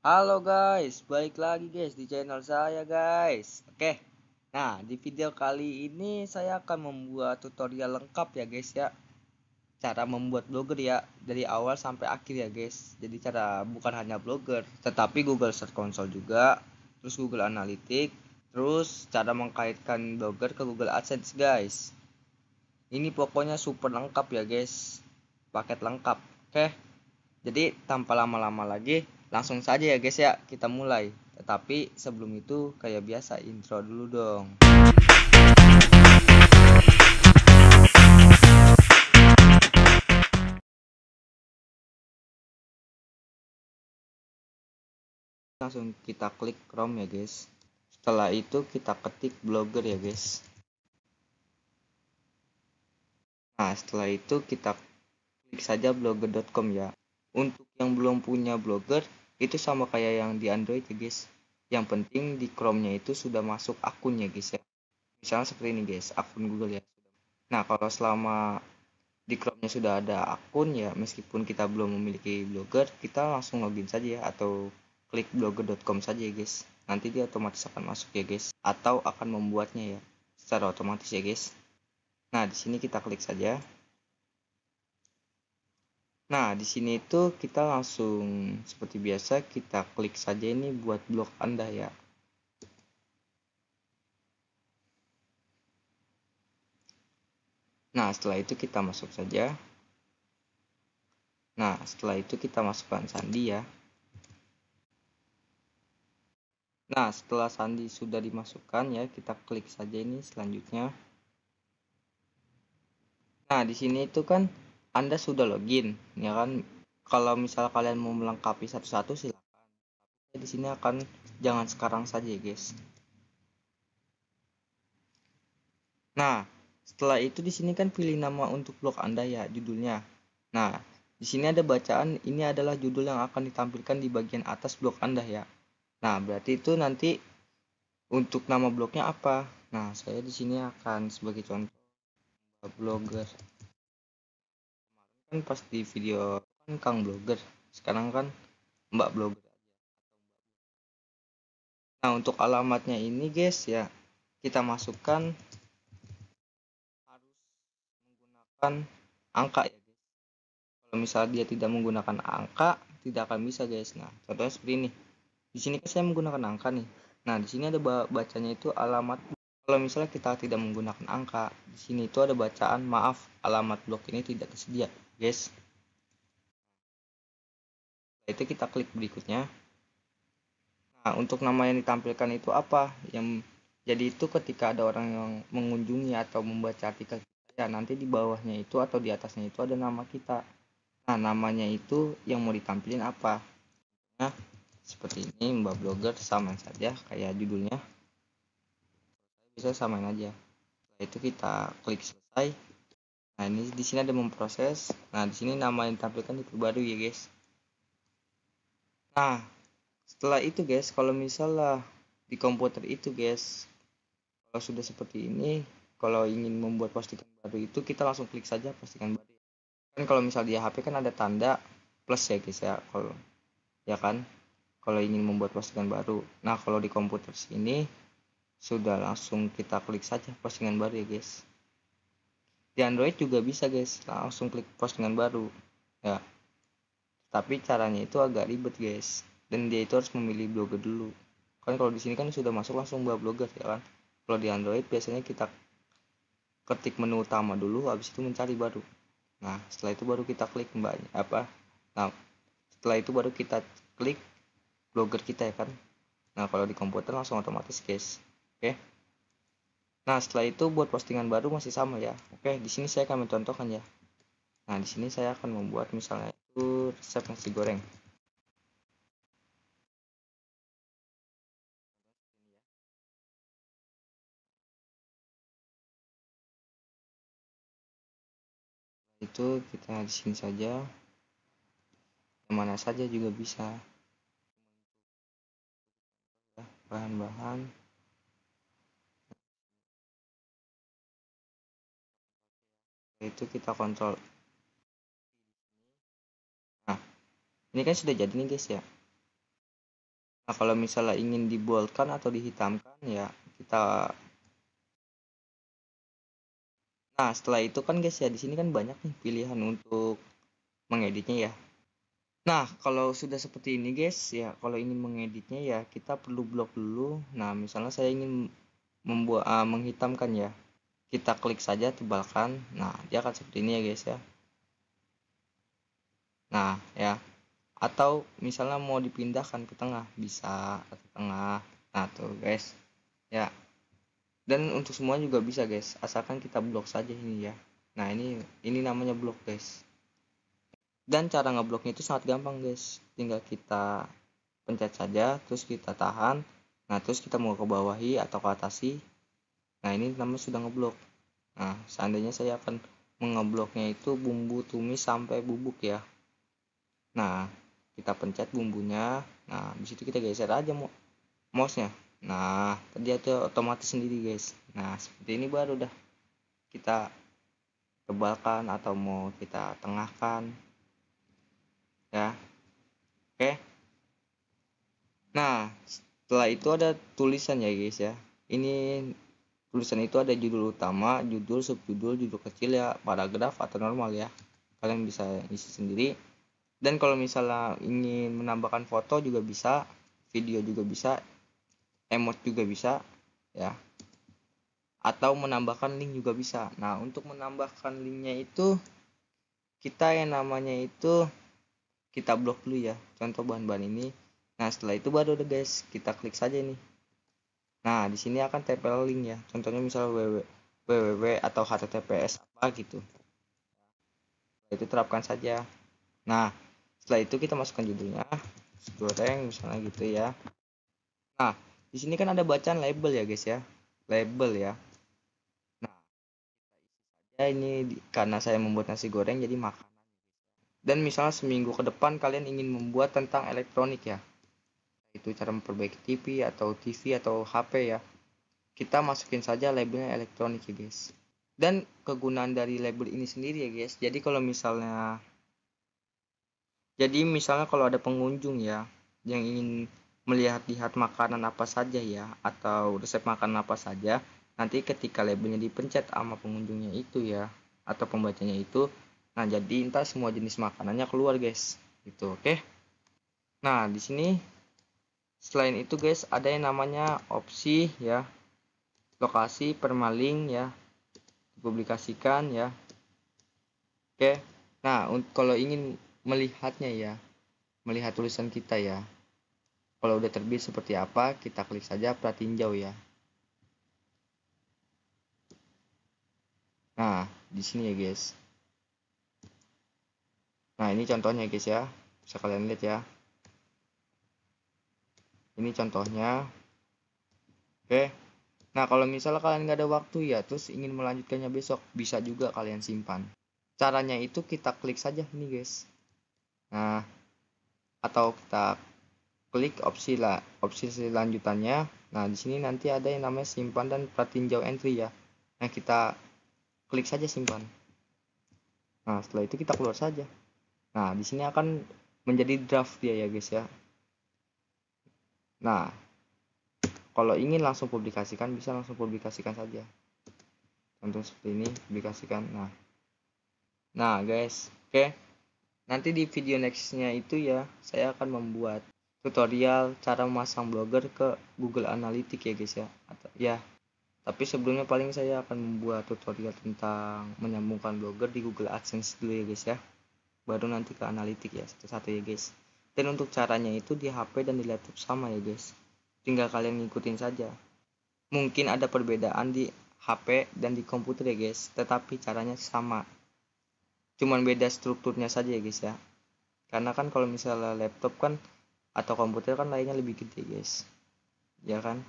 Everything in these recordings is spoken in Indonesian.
Halo guys, balik lagi guys di channel saya guys. Oke, nah di video kali ini saya akan membuat tutorial lengkap ya guys ya. Cara membuat blogger ya, dari awal sampai akhir ya guys. Jadi cara bukan hanya blogger, tetapi Google Search Console juga, terus Google Analytics, terus cara mengkaitkan blogger ke Google AdSense guys. Ini pokoknya super lengkap ya guys, paket lengkap. Oke. Jadi tanpa lama-lama lagi, langsung saja ya guys ya, kita mulai. Tetapi sebelum itu kayak biasa intro dulu dong. Langsung kita klik Chrome ya guys. Setelah itu kita ketik blogger ya guys. Nah setelah itu kita klik saja blogger.com ya. Untuk yang belum punya blogger, itu sama kayak yang di Android ya guys. Yang penting di Chrome-nya itu sudah masuk akunnya guys ya. Misalnya seperti ini guys, akun Google ya. Nah kalau selama di Chrome-nya sudah ada akun ya, meskipun kita belum memiliki blogger, kita langsung login saja ya, atau klik blogger.com saja ya guys. Nanti dia otomatis akan masuk ya guys, atau akan membuatnya ya secara otomatis ya guys. Nah di sini kita klik saja. Nah di sini itu kita langsung seperti biasa kita klik saja ini buat blog Anda ya. Nah setelah itu kita masuk saja. Nah setelah itu kita masukkan sandi ya. Nah, setelah sandi sudah dimasukkan ya, kita klik saja ini selanjutnya. Nah, di sini itu kan Anda sudah login, ya kan? Kalau misal kalian mau melengkapi satu-satu silakan. Di sini akan jangan sekarang saja, guys. Nah, setelah itu di sini kan pilih nama untuk blog Anda ya, judulnya. Nah, di sini ada bacaan, ini adalah judul yang akan ditampilkan di bagian atas blog Anda ya. Nah, berarti itu nanti untuk nama blognya apa? Nah, saya di sini akan sebagai contoh blogger. Kan pas di video kan Kang blogger, sekarang kan Mbak blogger. Nah untuk alamatnya ini guys ya, kita masukkan harus menggunakan angka ya guys. Kalau misalnya dia tidak menggunakan angka, tidak akan bisa guys. Nah contohnya seperti ini. Di sini kan saya menggunakan angka nih. Nah di sini ada bacanya itu alamat. Kalau misalnya kita tidak menggunakan angka, di sini itu ada bacaan maaf, alamat blog ini tidak tersedia guys. Nah, itu kita klik berikutnya. Nah, untuk nama yang ditampilkan itu apa? Yang jadi itu ketika ada orang yang mengunjungi atau membaca artikel kita, ya nanti di bawahnya itu atau di atasnya itu ada nama kita. Nah, namanya itu yang mau ditampilin apa? Nah, seperti ini Mbak Blogger samain saja kayak judulnya. Bisa samain aja. Setelah itu kita klik selesai. Nah, ini di sini ada memproses. Nah, di sini nama yang ditampilkan diperbarui ya, guys. Nah, setelah itu guys, kalau misalnya di komputer itu guys, kalau sudah seperti ini, kalau ingin membuat postingan baru itu kita langsung klik saja postingan baru. Kan kalau misal di HP kan ada tanda plus ya guys ya, kalau ya kan, kalau ingin membuat postingan baru. Nah kalau di komputer sini sudah langsung kita klik saja postingan baru ya guys. Di Android juga bisa guys, langsung klik postingan baru ya. Tapi caranya itu agak ribet guys, dan dia itu harus memilih blogger dulu. Kan kalau di sini kan sudah masuk langsung buat blogger ya kan. Kalau di Android biasanya kita ketik menu utama dulu, habis itu mencari baru. Nah setelah itu baru kita klik mbaknya apa. Nah setelah itu baru kita klik blogger kita ya kan. Nah kalau di komputer langsung otomatis guys. Oke. Nah setelah itu buat postingan baru masih sama ya. Oke, di sini saya akan mencontohkan ya. Nah di sini saya akan membuat misalnya itu resep nasi goreng. Itu kita di sini saja, mana saja juga bisa. Bahan-bahan itu kita kontrol. Nah ini kan sudah jadi nih guys ya. Nah, kalau misalnya ingin diboldkan atau dihitamkan ya kita. Nah, setelah itu kan guys ya, di sini kan banyak nih pilihan untuk mengeditnya ya. Nah, kalau sudah seperti ini guys ya, kalau ingin mengeditnya ya kita perlu blok dulu. Nah, misalnya saya ingin menghitamkan ya. Kita klik saja tebalkan. Nah, dia akan seperti ini ya guys ya. Nah, ya. Atau misalnya mau dipindahkan ke tengah, bisa ke tengah. Nah, tuh guys. Ya. Dan untuk semua juga bisa guys, asalkan kita blok saja ini ya. Nah, ini namanya blok guys. Dan cara ngebloknya itu sangat gampang guys. Tinggal kita pencet saja, terus kita tahan. Nah, terus kita mau ke bawahi atau ke atasi. Nah, ini namanya sudah ngeblok. Nah, seandainya saya akan mengebloknya itu bumbu tumis sampai bubuk ya. Nah, kita pencet bumbunya. Nah, di situ kita geser aja mouse-nya. Nah, tadi itu otomatis sendiri guys. Nah, seperti ini baru dah kita tebalkan atau mau kita tengahkan ya. Oke. Nah, setelah itu ada tulisan ya guys ya. Ini tulisan itu ada judul utama, judul, subjudul, judul kecil ya, paragraf atau normal ya. Kalian bisa isi sendiri. Dan kalau misalnya ingin menambahkan foto juga bisa, video juga bisa, emot juga bisa ya. Atau menambahkan link juga bisa. Nah, untuk menambahkan linknya itu kita yang namanya itu kita blok dulu ya. Contoh bahan-bahan ini. Nah, setelah itu baru deh guys, kita klik saja nih. Nah, di sini akan tempel link ya. Contohnya misalnya www atau https apa gitu. Itu terapkan saja. Nah, setelah itu kita masukkan judulnya, goreng misalnya gitu ya. Nah, di sini kan ada bacaan label ya guys ya. Label ya. Nah, ya ini karena saya membuat nasi goreng jadi makanan. Dan misalnya seminggu ke depan kalian ingin membuat tentang elektronik ya. Itu cara memperbaiki TV atau HP ya. Kita masukin saja labelnya elektronik ya guys. Dan kegunaan dari label ini sendiri ya guys. Jadi misalnya kalau ada pengunjung ya yang ingin melihat-lihat makanan apa saja ya atau resep makanan apa saja, nanti ketika labelnya dipencet sama pengunjungnya itu ya atau pembacanya itu, nah jadi entar semua jenis makanannya keluar guys. Gitu, oke. Nah, di sini selain itu guys ada yang namanya opsi ya, lokasi permalink ya, dipublikasikan ya. Oke. Nah, kalau ingin melihatnya ya, melihat tulisan kita ya. Kalau udah terbit seperti apa, kita klik saja plat tinjau ya. Nah, di sini ya guys. Nah, ini contohnya guys ya. Bisa kalian lihat ya. Ini contohnya. Oke. Nah, kalau misalnya kalian nggak ada waktu ya, terus ingin melanjutkannya besok, bisa juga kalian simpan. Caranya itu kita klik saja nih guys. Nah, atau kita klik opsi selanjutannya. Nah, di sini nanti ada yang namanya simpan dan plat tinjau entry ya. Nah, kita klik saja simpan. Nah, setelah itu kita keluar saja. Nah, di sini akan menjadi draft dia ya guys ya. Nah, kalau ingin langsung publikasikan bisa langsung publikasikan saja. Contoh seperti ini, publikasikan. Nah guys, oke. Nanti di video nextnya itu ya, saya akan membuat tutorial cara memasang blogger ke Google Analytics ya guys ya. Tapi sebelumnya paling saya akan membuat tutorial tentang menyambungkan blogger di Google AdSense dulu ya guys ya. Baru nanti ke analitik ya satu-satu ya guys. Dan untuk caranya itu di HP dan di laptop sama ya guys, tinggal kalian ngikutin saja. Mungkin ada perbedaan di HP dan di komputer ya guys, tetapi caranya sama, cuman beda strukturnya saja ya guys ya. Karena kan kalau misalnya laptop kan atau komputer kan layarnya lebih gede guys, ya kan.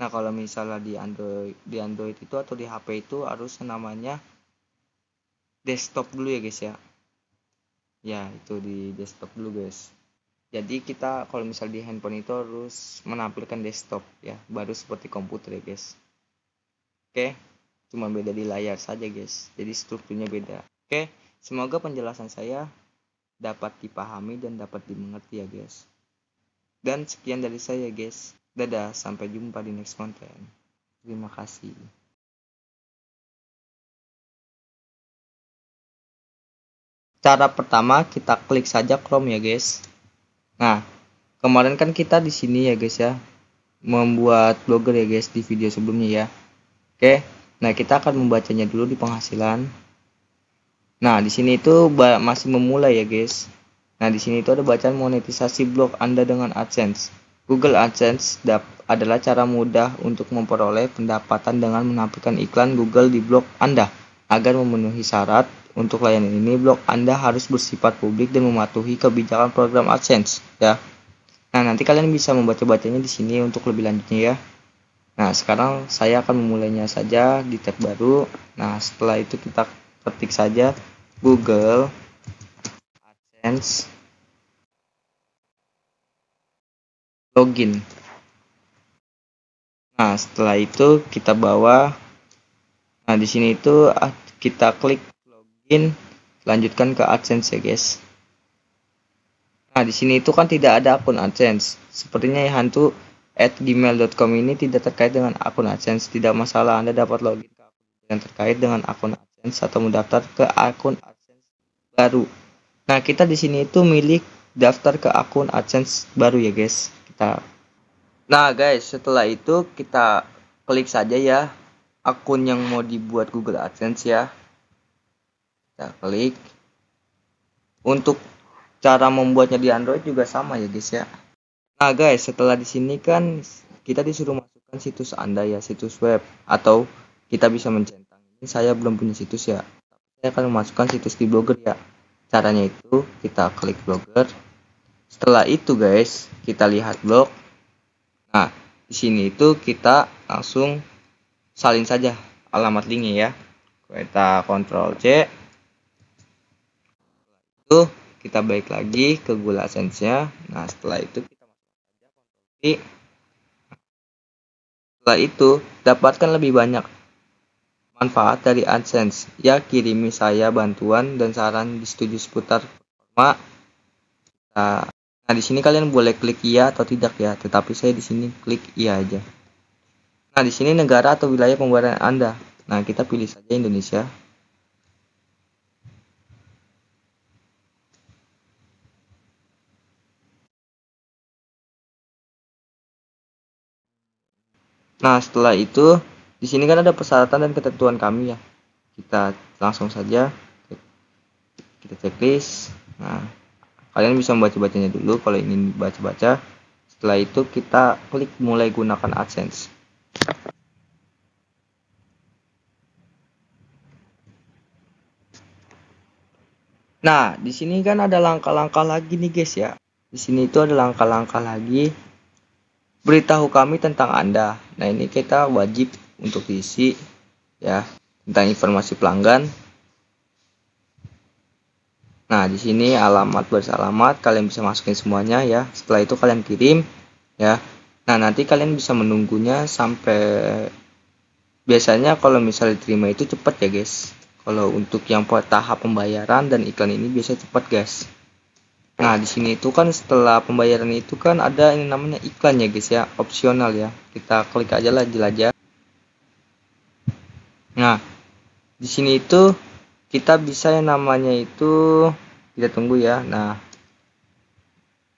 Nah, kalau misalnya di Android itu atau di HP itu harus namanya desktop dulu ya guys ya. Ya, itu di desktop dulu guys. Jadi kita kalau misal di handphone itu harus menampilkan desktop ya, baru seperti komputer ya guys. Oke, cuma beda di layar saja guys. Jadi strukturnya beda. Oke, semoga penjelasan saya dapat dipahami dan dapat dimengerti ya guys. Dan sekian dari saya guys. Dadah, sampai jumpa di next konten. Terima kasih. Cara pertama kita klik saja Chrome ya guys. Nah, kemarin kan kita di sini ya guys ya, membuat blogger ya guys di video sebelumnya ya. Oke. Nah, kita akan membacanya dulu di penghasilan. Nah, di sini itu masih memulai ya guys. Nah, di sini itu ada bacaan monetisasi blog Anda dengan AdSense. Google AdSense adalah cara mudah untuk memperoleh pendapatan dengan menampilkan iklan Google di blog Anda. Agar memenuhi syarat untuk layanan ini, blog Anda harus bersifat publik dan mematuhi kebijakan program AdSense ya. Nah, nanti kalian bisa membaca-bacanya di sini untuk lebih lanjutnya ya. Nah, sekarang saya akan memulainya saja di tab baru. Nah, setelah itu kita ketik saja Google AdSense login. Nah, setelah itu kita bawa. Nah, di sini itu kita klik login, lanjutkan ke AdSense ya, guys. Nah, di sini itu kan tidak ada akun AdSense. Sepertinya hantu@gmail.com ini tidak terkait dengan akun AdSense. Tidak masalah, Anda dapat login ke akun yang terkait dengan akun AdSense atau mendaftar ke akun AdSense baru. Nah, kita di sini itu milik daftar ke akun AdSense baru ya, guys. Nah, guys, setelah itu kita klik saja ya akun yang mau dibuat Google AdSense ya. Kita klik. Untuk cara membuatnya di Android juga sama ya, guys ya. Nah, guys, setelah di sini kan kita disuruh masukkan situs Anda ya, situs web, atau kita bisa mencentang. Ini saya belum punya situs ya. Saya akan memasukkan situs di Blogger ya. Caranya itu kita klik Blogger. Setelah itu, guys, kita lihat blog. Nah, di sini itu kita langsung salin saja alamat linknya ya. Kita Ctrl C. Itu kita balik lagi ke Google AdSense-nya. Nah, setelah itu kita masukkan saja Ctrl V. Setelah itu, dapatkan lebih banyak manfaat dari AdSense. Ya, kirimi saya bantuan dan saran di studi seputar performa. Nah, di sini kalian boleh klik iya atau tidak ya, tetapi saya di sini klik iya aja. Nah, di sini negara atau wilayah pembayaran Anda. Nah, kita pilih saja Indonesia. Nah, setelah itu di sini kan ada persyaratan dan ketentuan kami ya. Kita langsung saja kita checklist. Nah, kalian bisa membaca-bacanya dulu kalau ingin baca-baca. Setelah itu kita klik mulai gunakan AdSense. Nah, di sini kan ada langkah-langkah lagi nih guys ya. Di sini itu ada langkah-langkah lagi. Beritahu kami tentang Anda. Nah, ini kita wajib untuk diisi ya, tentang informasi pelanggan. Nah, di sini alamat baris alamat, kalian bisa masukin semuanya ya. Setelah itu kalian kirim ya. Nah, nanti kalian bisa menunggunya sampai, biasanya kalau misalnya diterima itu cepat ya guys. Kalau untuk yang tahap pembayaran dan iklan ini biasanya cepat guys. Nah, di sini itu kan setelah pembayaran itu kan ada ini namanya iklan ya guys ya, opsional ya. Kita klik aja lah jelajah. Nah, di sini itu kita bisa yang namanya itu, kita tunggu ya. Nah,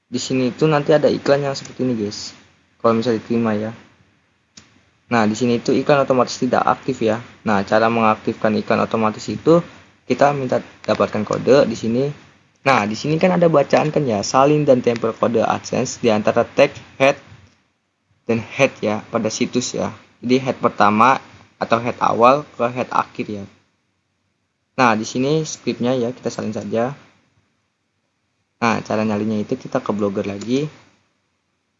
di sini itu nanti ada iklan yang seperti ini guys. Kalau misalnya diterima ya. Nah, di sini itu iklan otomatis tidak aktif ya. Nah, cara mengaktifkan iklan otomatis itu kita minta dapatkan kode di sini. Nah, di sini kan ada bacaan kan ya, salin dan tempel kode AdSense di antara tag head dan head ya pada situs ya. Jadi head pertama atau head awal ke head akhir ya. Nah, di sini scriptnya ya kita salin saja. Nah, cara nyalinya itu kita ke Blogger lagi.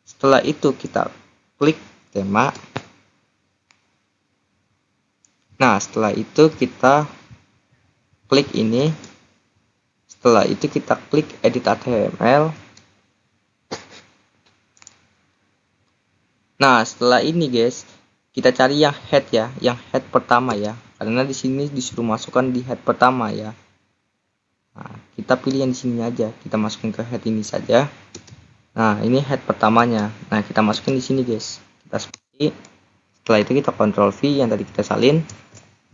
Setelah itu kita klik tema. Nah, setelah itu kita klik ini. Setelah itu kita klik edit HTML. Nah, setelah ini guys, kita cari yang head ya, yang head pertama ya. Karena di sini disuruh masukkan di head pertama ya. Nah, kita pilih yang di sini aja. Kita masukin ke head ini saja. Nah, ini head pertamanya. Nah, kita masukin di sini, guys. Kita seperti. Setelah itu kita Ctrl V yang tadi kita salin.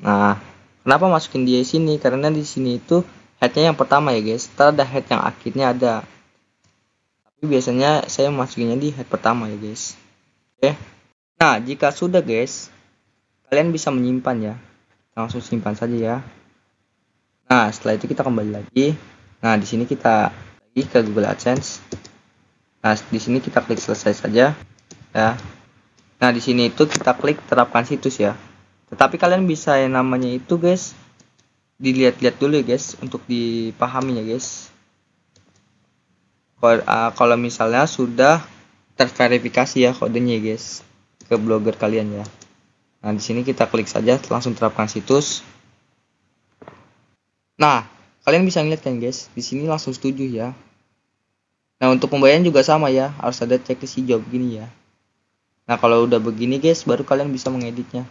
Nah, kenapa masukin di sini? Karena di sini itu headnya yang pertama ya, guys. Setelah ada head yang akhirnya ada. Tapi biasanya saya masukinnya di head pertama ya, guys. Oke. Nah, jika sudah, guys, kalian bisa menyimpan ya. Langsung simpan saja ya. Nah, setelah itu kita kembali lagi. Nah, di sini kita lagi ke Google AdSense. Nah, di sini kita klik selesai saja ya. Nah, di sini itu kita klik terapkan situs ya. Tetapi kalian bisa yang namanya itu, guys, dilihat-lihat dulu ya, guys, untuk dipahami ya, guys. Kalau misalnya sudah terverifikasi ya kodenya ya, guys, ke blogger kalian ya. Nah, di sini kita klik saja langsung terapkan situs. Nah, kalian bisa lihat kan, guys, di sini langsung setuju ya. Nah, untuk pembayaran juga sama ya, harus ada checklist hijau begini ya. Nah, kalau udah begini, guys, baru kalian bisa mengeditnya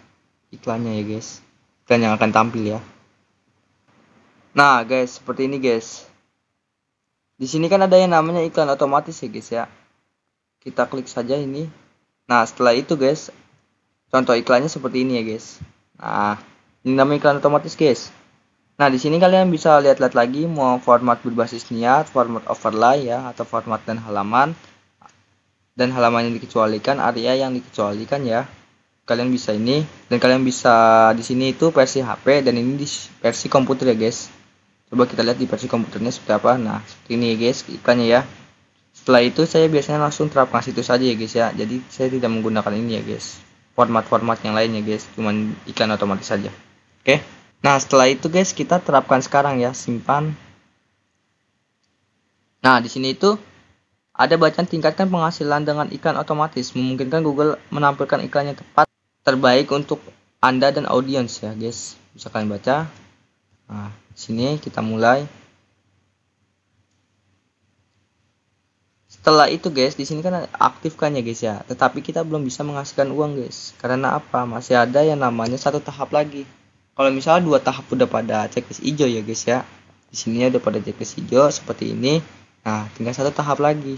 iklannya ya, guys. Iklan yang akan tampil ya. Nah, guys, seperti ini, guys. Di sini kan ada yang namanya iklan otomatis ya, guys ya. Kita klik saja ini. Nah, setelah itu, guys, contoh iklannya seperti ini ya, guys. Nah, ini namanya iklan otomatis, guys. Nah, di sini kalian bisa lihat-lihat lagi mau format berbasis niat, format overlay ya, atau format dan halaman. Dan halaman yang dikecualikan, area yang dikecualikan ya. Kalian bisa ini, dan kalian bisa di sini itu versi HP dan ini di versi komputer ya, guys. Coba kita lihat di versi komputernya seperti apa. Nah, seperti ini ya, guys, iklannya ya. Setelah itu saya biasanya langsung terapkan situ saja ya, guys ya. Jadi saya tidak menggunakan ini ya, guys. Format-format yang lainnya, guys, cuman iklan otomatis saja. Oke. Nah, setelah itu, guys, kita terapkan sekarang ya, simpan. Nah, di sini itu ada bacaan tingkatkan penghasilan dengan iklan otomatis, memungkinkan Google menampilkan iklan yang tepat terbaik untuk Anda dan audiens ya, guys. Bisa kalian baca. Nah, sini kita mulai. Setelah itu, guys, di sini kan aktifkan ya, guys ya. Tetapi kita belum bisa menghasilkan uang, guys. Karena apa? Masih ada yang namanya satu tahap lagi. Kalau misalnya dua tahap udah pada checklist hijau ya, guys ya. Di sini udah pada checklist hijau seperti ini. Nah, tinggal satu tahap lagi.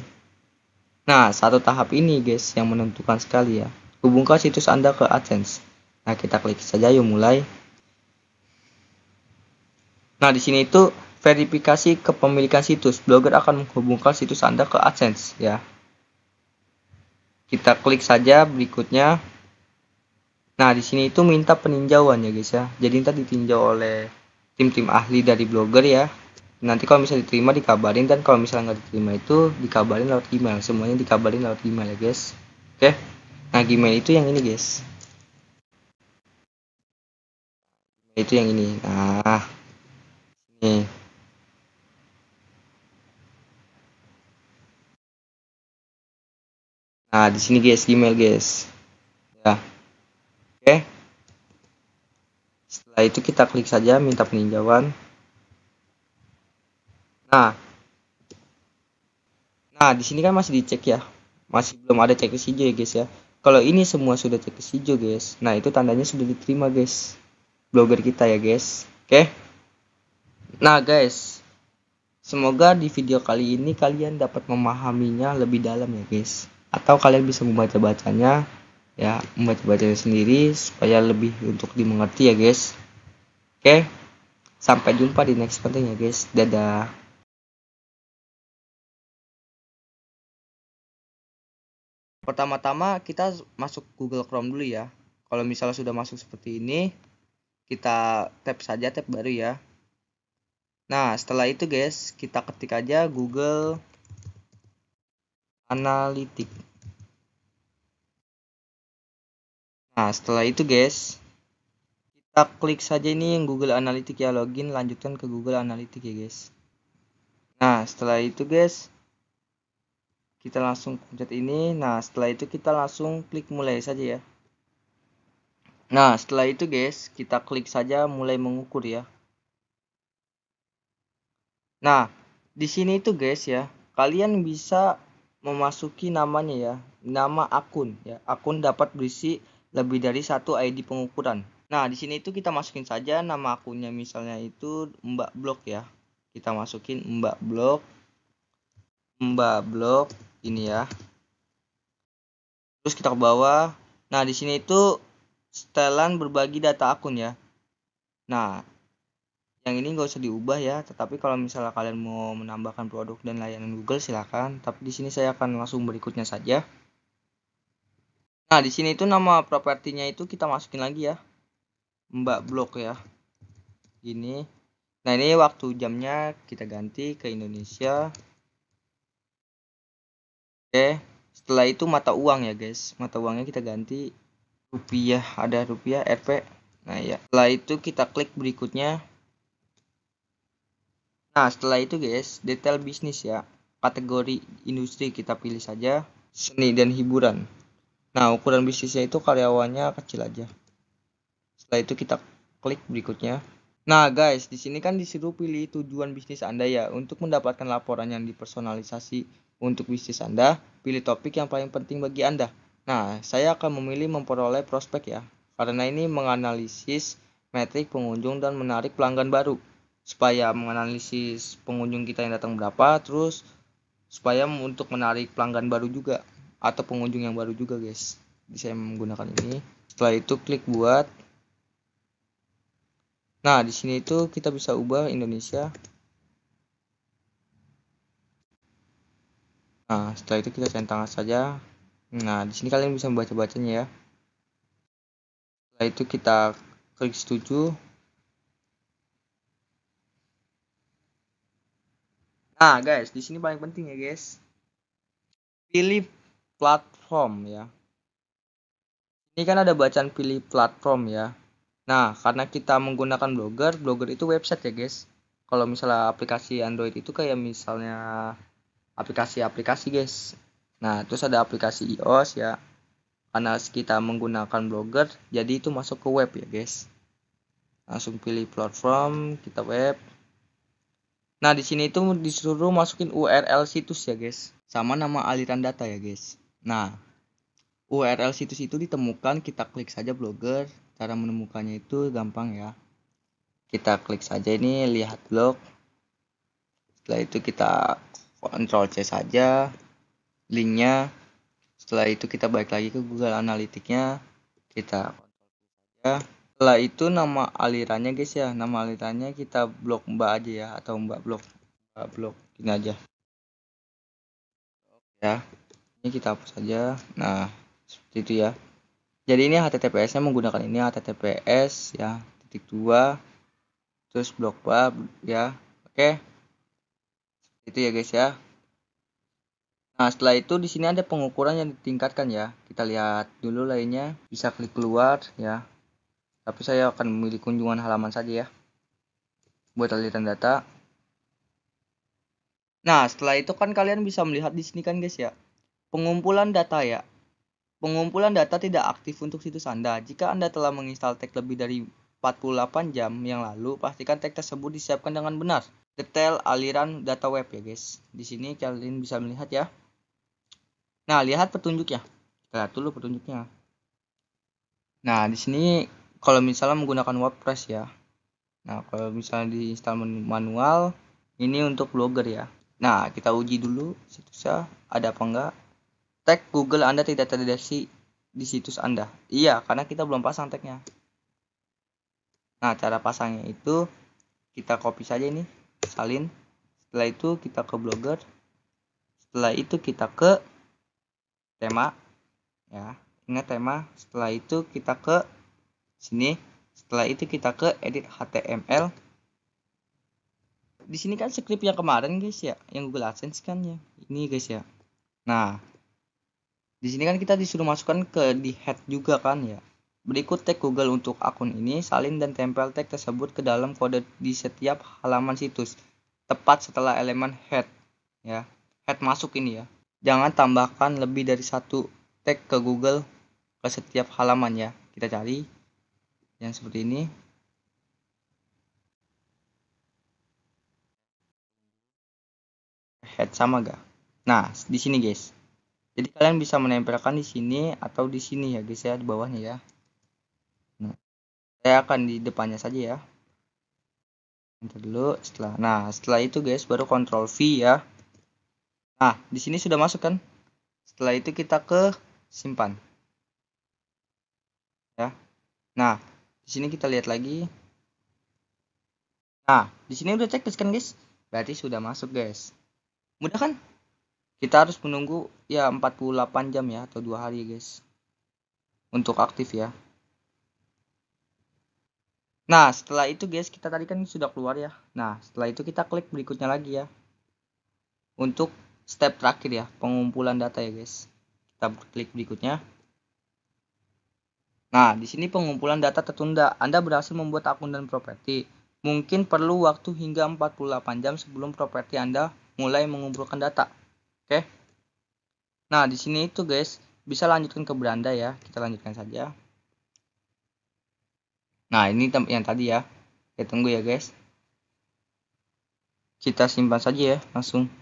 Nah, satu tahap ini, guys, yang menentukan sekali ya. Hubungkan situs Anda ke AdSense. Nah, kita klik saja yuk mulai. Nah, di sini itu verifikasi kepemilikan situs. Blogger akan menghubungkan situs Anda ke AdSense ya. Kita klik saja berikutnya. Nah, di sini itu minta peninjauan ya, guys ya. Jadi nanti ditinjau oleh tim-tim ahli dari blogger ya. Nanti kalau misalnya diterima dikabarin, dan kalau misalnya nggak diterima itu dikabarin lewat email. Semuanya dikabarin lewat email ya, guys. Oke. Nah, Gmail itu yang ini, guys. Itu yang ini. Nah, ini. Nah, di sini, guys, Gmail, guys. Ya. Oke. Setelah itu kita klik saja minta peninjauan. Nah, di sini kan masih dicek ya. Masih belum ada checklist hijau ya, guys ya. Kalau ini semua sudah checklist hijau, guys. Nah, itu tandanya sudah diterima, guys. Blogger kita ya, guys. Oke. Nah, guys, semoga di video kali ini kalian dapat memahaminya lebih dalam ya, guys. Atau kalian bisa membaca-bacanya ya, membaca-bacanya sendiri supaya lebih untuk dimengerti ya, guys. Oke. Sampai jumpa di next konten ya, guys. Dadah. Pertama-tama kita masuk Google Chrome dulu ya. Kalau misalnya sudah masuk seperti ini, kita tap saja tab baru ya. Nah, setelah itu, guys, kita ketik aja Google Analytics. Nah, setelah itu, guys, kita klik saja ini yang Google Analytics ya, login, lanjutkan ke Google Analytics ya, guys. Nah, setelah itu, guys, kita langsung pencet ini. Nah, setelah itu kita langsung klik mulai saja ya. Nah, setelah itu, guys, kita klik saja mulai mengukur ya. Nah, di sini itu, guys ya, kalian bisa memasuki namanya ya, nama akun ya. Akun dapat berisi lebih dari satu ID pengukuran. Nah, di sini itu kita masukin saja nama akunnya, misalnya itu Mbak Blog ya. Kita masukin Mbak Blog. ini ya. Terus kita ke bawah. Nah, di sini itu setelan berbagi data akun ya. Nah, yang ini nggak usah diubah ya. Tetapi kalau misalnya kalian mau menambahkan produk dan layanan Google silakan. Tapi di sini saya akan langsung berikutnya saja. Nah, di sini itu nama propertinya itu kita masukin lagi ya. Mbak Blog ya. Ini. Nah, ini waktu jamnya kita ganti ke Indonesia. Oke. Setelah itu mata uang ya, guys. Mata uangnya kita ganti rupiah, ada rupiah Rp. Nah, ya. Setelah itu kita klik berikutnya. Nah, setelah itu guys, detail bisnis ya. Kategori industri kita pilih saja seni dan hiburan. Nah, ukuran bisnisnya itu karyawannya kecil aja. Setelah itu kita klik berikutnya. Nah guys, di sini kan disuruh pilih tujuan bisnis Anda ya. Untuk mendapatkan laporan yang dipersonalisasi untuk bisnis Anda, pilih topik yang paling penting bagi Anda. Nah, saya akan memilih memperoleh prospek ya. Karena ini menganalisis metrik pengunjung dan menarik pelanggan baru. Supaya menganalisis pengunjung kita yang datang berapa, terus supaya untuk menarik pelanggan baru juga. Atau pengunjung yang baru juga guys. Jadi saya menggunakan ini. Setelah itu klik buat. Nah, di sini itu kita bisa ubah Indonesia. Nah, setelah itu kita centang saja. Nah, di sini kalian bisa membaca-bacanya ya. Setelah itu kita klik setuju. Nah, guys, di sini paling penting ya, guys. Pilih platform ya. Ini kan ada bacaan pilih platform ya. Nah, karena kita menggunakan Blogger, Blogger itu website ya, guys. Kalau misalnya aplikasi Android itu kayak misalnya aplikasi-aplikasi, guys. Nah, terus ada aplikasi iOS ya. Karena kita menggunakan Blogger, jadi itu masuk ke web ya, guys. Langsung pilih platform, kita web. Nah, di sini itu disuruh masukin URL situs ya, guys. Sama nama aliran data ya, guys. Nah, URL situs itu ditemukan, kita klik saja Blogger. Cara menemukannya itu gampang ya. Kita klik saja ini, lihat blog. Setelah itu kita Ctrl C saja linknya. Setelah itu kita balik lagi ke Google Analytics-nya. Kita ya. Setelah itu nama alirannya guys ya. Nama alirannya kita blok Mbak aja ya. Atau Mbak blok. Mbak blok. Ini aja. Ya. Ini kita hapus saja. Nah. Seperti itu ya. Jadi ini HTTPS-nya menggunakan ini HTTPS ya. .2. Terus blok bar ya. Oke. Itu ya guys ya. Nah, setelah itu di sini ada pengukuran yang ditingkatkan ya. Kita lihat dulu lainnya. Bisa klik keluar ya. Tapi saya akan memilih kunjungan halaman saja ya. Buat aliran data. Nah, setelah itu kan kalian bisa melihat di sini kan guys ya. Pengumpulan data ya. Pengumpulan data tidak aktif untuk situs Anda. Jika Anda telah menginstal tag lebih dari 48 jam yang lalu, pastikan tag tersebut disiapkan dengan benar. Detail aliran data web ya guys. Di sini kalian bisa melihat ya. Nah, lihat petunjuknya. Kita lihat dulu petunjuknya. Nah, di sini kalau misalnya menggunakan WordPress ya. Nah, kalau misalnya diinstal manual, ini untuk Blogger ya. Nah, kita uji dulu situsnya ada apa enggak. Tag Google Anda tidak terdeteksi di situs Anda. Iya, karena kita belum pasang tagnya. Nah, cara pasangnya itu kita copy saja ini, salin. Setelah itu kita ke Blogger. Setelah itu kita ke tema ya, ingat tema. Setelah itu kita ke sini. Setelah itu kita ke edit HTML. Di sini kan script yang kemarin guys ya, yang Google AdSense kan ya. Ini guys ya. Nah, di sini kan kita disuruh masukkan ke di head juga kan ya. Berikut tag Google untuk akun ini, salin dan tempel tag tersebut ke dalam kode di setiap halaman situs. Tepat setelah elemen head ya. Head masuk ini ya. Jangan tambahkan lebih dari satu tag ke Google ke setiap halaman ya. Kita cari yang seperti ini. Head sama gak? Nah, di sini guys. Jadi kalian bisa menempelkan di sini atau di sini ya guys ya, di bawahnya ya. Nah, saya akan di depannya saja ya. Enter dulu setelah. Nah, setelah itu guys baru Ctrl V ya. Nah, di sini sudah masuk kan? Setelah itu kita ke simpan. Ya. Nah, di sini kita lihat lagi. Nah, di sini udah checklist kan, guys? Berarti sudah masuk, guys. Mudah kan? Kita harus menunggu ya 48 jam ya atau 2 hari, guys. Untuk aktif ya. Nah, setelah itu, guys, kita tadi kan sudah keluar ya. Nah, setelah itu kita klik berikutnya lagi ya. Untuk step terakhir ya, pengumpulan data ya, guys. Kita klik berikutnya. Nah, di sini pengumpulan data tertunda. Anda berhasil membuat akun dan properti. Mungkin perlu waktu hingga 48 jam sebelum properti Anda mulai mengumpulkan data. Oke. Nah, di sini itu, guys, bisa lanjutkan ke beranda ya. Kita lanjutkan saja. Nah, ini yang tadi ya. Kita tunggu ya, guys. Kita simpan saja ya, langsung.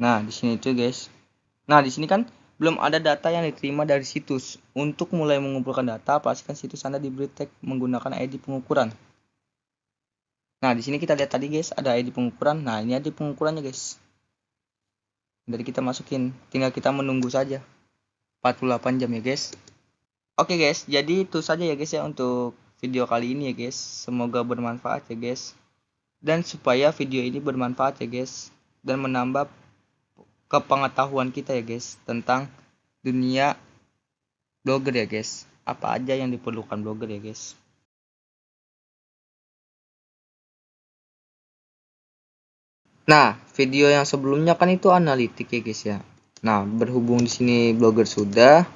Nah, di sini itu, guys. Nah, di sini kan belum ada data yang diterima dari situs. Untuk mulai mengumpulkan data, pastikan situs Anda diberi tag menggunakan ID pengukuran. Nah, di sini kita lihat tadi, guys, ada ID pengukuran. Nah, ini ID pengukurannya, guys. Dari kita masukin, tinggal kita menunggu saja 48 jam ya, guys. Oke, guys, jadi itu saja ya, guys, ya untuk video kali ini ya, guys. Semoga bermanfaat ya, guys. Dan supaya video ini bermanfaat ya, guys, dan menambah kepengetahuan kita ya, guys, tentang dunia blogger ya, guys. Apa aja yang diperlukan blogger ya, guys. Nah, video yang sebelumnya kan itu analitik ya, guys ya. Nah, berhubung di sini blogger sudah,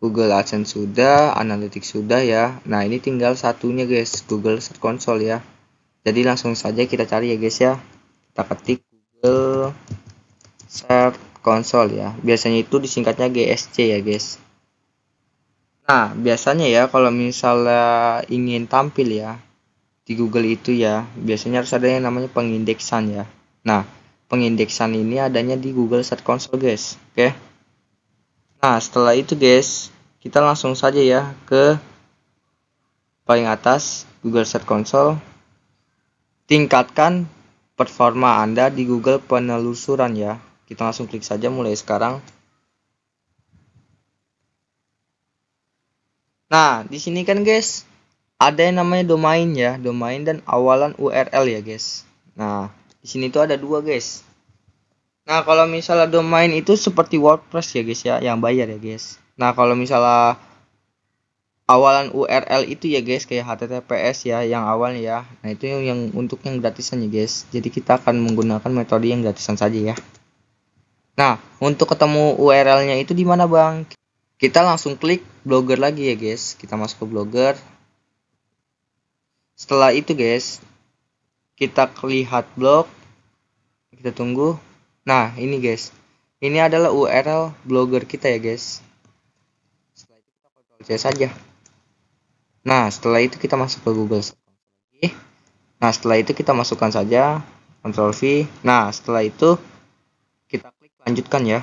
Google AdSense sudah, analitik sudah ya. Nah, ini tinggal satunya, guys, Google Search Console ya. Jadi langsung saja kita cari ya, guys ya. Kita ketik Google Search Console ya. Biasanya itu disingkatnya GSC ya, guys. Nah, biasanya ya kalau misalnya ingin tampil ya di Google itu ya, biasanya harus ada yang namanya pengindeksan ya. Nah, pengindeksan ini adanya di Google Search Console, guys. Oke. Nah, setelah itu, guys, kita langsung saja ya ke paling atas Google Search Console. Tingkatkan performa Anda di Google penelusuran ya. Kita langsung klik saja mulai sekarang. Nah, di sini kan, guys, ada yang namanya domain ya, domain dan awalan URL ya, guys. Nah, di sini tuh ada dua, guys. Nah, kalau misalnya domain itu seperti WordPress ya, guys ya, yang bayar ya, guys. Nah, kalau misalnya awalan URL itu ya, guys, kayak HTTPS ya, yang awalnya ya. Nah, itu yang untuk yang gratisan ya, guys. Jadi kita akan menggunakan metode yang gratisan saja ya. Nah, untuk ketemu URL-nya itu di mana, Bang? Kita langsung klik Blogger lagi ya, guys. Kita masuk ke Blogger. Setelah itu, guys, kita lihat blog, kita tunggu. Nah, ini, guys, ini adalah URL blogger kita ya, guys. Setelah itu kita Ctrl C saja. Nah, setelah itu kita masuk ke Google lagi. Nah, setelah itu kita masukkan saja Ctrl V. Nah, setelah itu kita klik lanjutkan ya.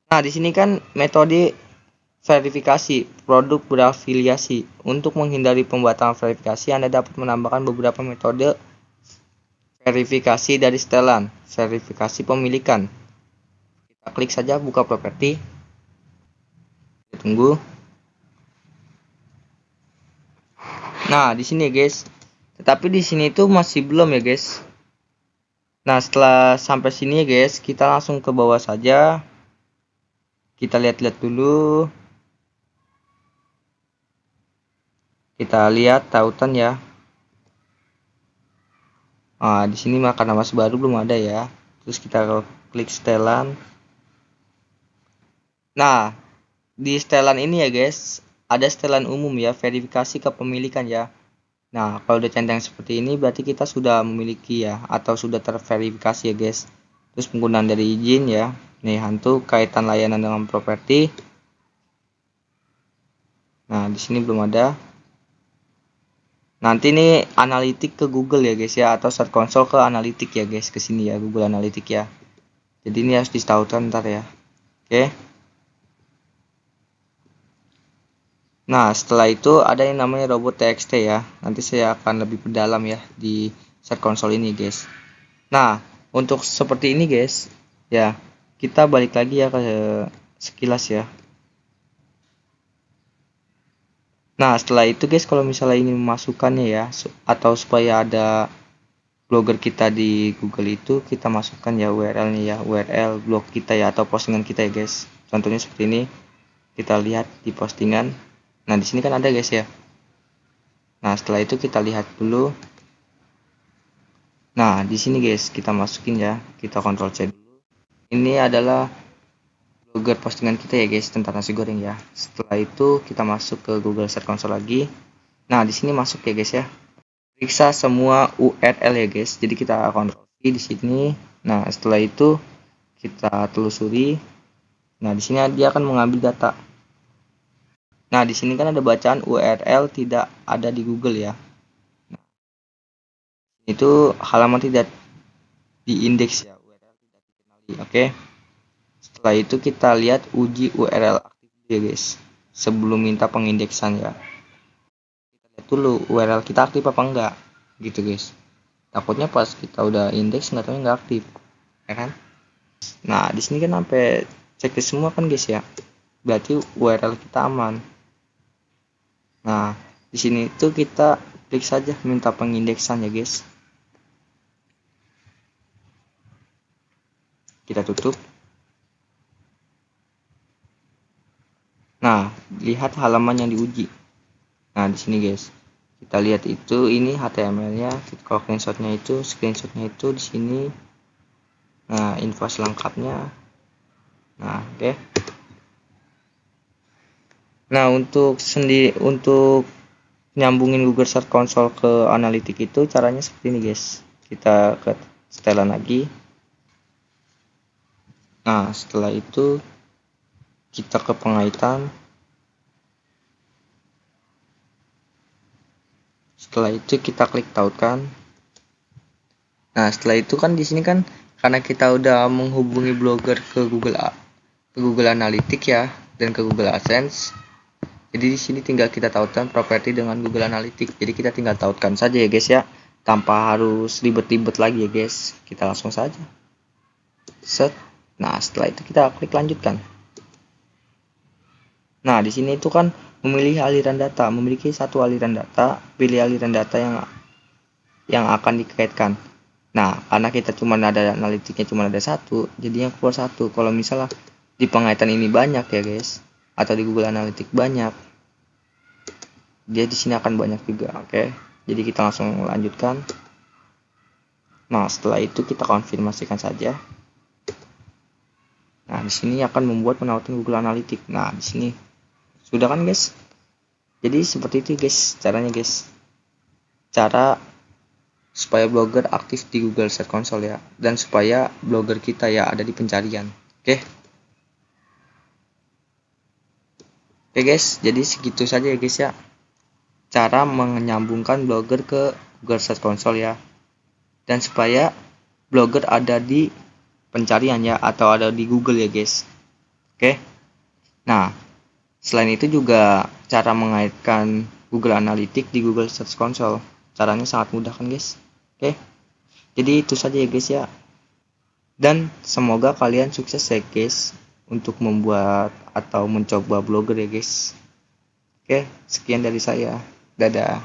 Nah, di sini kan metode verifikasi produk berafiliasi. Untuk menghindari pembatalan verifikasi, Anda dapat menambahkan beberapa metode verifikasi dari setelan, verifikasi pemilikan. Kita klik saja buka properti. Kita tunggu. Nah, di sini, guys. Tetapi di sini itu masih belum ya, guys. Nah, setelah sampai sini ya, guys, kita langsung ke bawah saja. Kita lihat-lihat dulu. Kita lihat tautan ya. Nah, di sini karena masih baru belum ada ya. Terus kita klik setelan. Nah, di setelan ini ya, guys, ada setelan umum ya, verifikasi kepemilikan ya. Nah, kalau udah centang seperti ini berarti kita sudah memiliki ya, atau sudah terverifikasi ya, guys. Terus penggunaan dari izin ya. Nih, hantu kaitan layanan dengan properti. Nah, di sini belum ada. Nanti nih analitik ke Google ya, guys ya, atau Search Console ke analitik ya, guys, ke sini ya, Google Analitik ya. Jadi ini harus ditautan ntar ya. Oke. Nah, setelah itu ada yang namanya robot TXT ya. Nanti saya akan lebih berdalam ya di Search Console ini, guys. Nah, Untuk seperti ini guys, ya kita balik lagi ya ke sekilas ya. Nah setelah itu guys, kalau misalnya ini memasukkannya ya, atau supaya ada blogger kita di Google itu, kita masukkan ya URL-nya ya, URL blog kita ya, atau postingan kita ya guys. Contohnya seperti ini, kita lihat di postingan. Nah di sini kan ada guys ya. Nah setelah itu kita lihat dulu. Nah di sini guys kita masukin ya, kita Ctrl C dulu. Ini adalah blogger postingan kita ya guys, tentang nasi goreng ya. Setelah itu kita masuk ke Google Search Console lagi. Nah di sini masuk ya guys ya, periksa semua URL ya guys. Jadi kita Ctrl V di sini. Nah setelah itu kita telusuri. Nah di sini dia akan mengambil data. Nah di sini kan ada bacaan URL tidak ada di Google ya. Nah, itu halaman tidak diindeks ya, URL tidak dikenali. Oke. Setelah itu kita lihat uji URL aktif ya guys, sebelum minta pengindeksan ya. Kita lihat dulu URL kita aktif apa enggak gitu guys. Takutnya pas kita udah indeks nggak tahu nggak aktif ya kan. Nah di sini kan sampai checklist semua kan guys ya, berarti URL kita aman. Nah di sini tuh kita klik saja minta pengindeksan ya guys. Kita tutup. Nah, lihat halaman yang diuji. Nah, di sini guys, kita lihat itu ini HTML-nya. Kalau screenshotnya itu di sini. Nah, info selengkapnya. Nah, oke. Nah, untuk nyambungin Google Search Console ke analitik itu caranya seperti ini guys. Kita ke setelan lagi. Nah, setelah itu kita ke pengaitan. Setelah itu kita klik tautkan. Nah setelah itu kan di sini kan karena kita udah menghubungi blogger ke Google Analytics ya, dan ke Google AdSense. Jadi di sini tinggal kita tautkan properti dengan Google Analytics. Jadi kita tinggal tautkan saja ya guys ya, tanpa harus ribet-ribet lagi ya guys. Kita langsung saja set. Nah setelah itu kita klik lanjutkan. Nah di sini itu kan memilih aliran data, memiliki satu aliran data, pilih aliran data yang akan dikaitkan. Nah karena kita cuma ada analitiknya cuma ada satu, jadi yang keluar satu. Kalau misalnya di pengaitan ini banyak ya guys, atau di Google Analytics banyak, dia di sini akan banyak juga. Oke, jadi kita langsung lanjutkan. Nah setelah itu kita konfirmasikan saja. Nah di sini akan membuat penautan Google Analytics. Nah di sini sudah kan guys. Jadi seperti itu guys caranya guys, cara supaya blogger aktif di Google Search Console ya, dan supaya blogger kita ya ada di pencarian. Oke guys, jadi segitu saja ya guys ya, cara menyambungkan blogger ke Google Search Console ya, dan supaya blogger ada di pencarian ya, atau ada di Google ya guys. Oke, nah selain itu juga cara mengaitkan Google Analytics di Google Search Console, caranya sangat mudah kan guys. Oke, jadi itu saja ya guys ya, dan semoga kalian sukses ya guys untuk membuat atau mencoba blogger ya guys. Oke, sekian dari saya, dadah.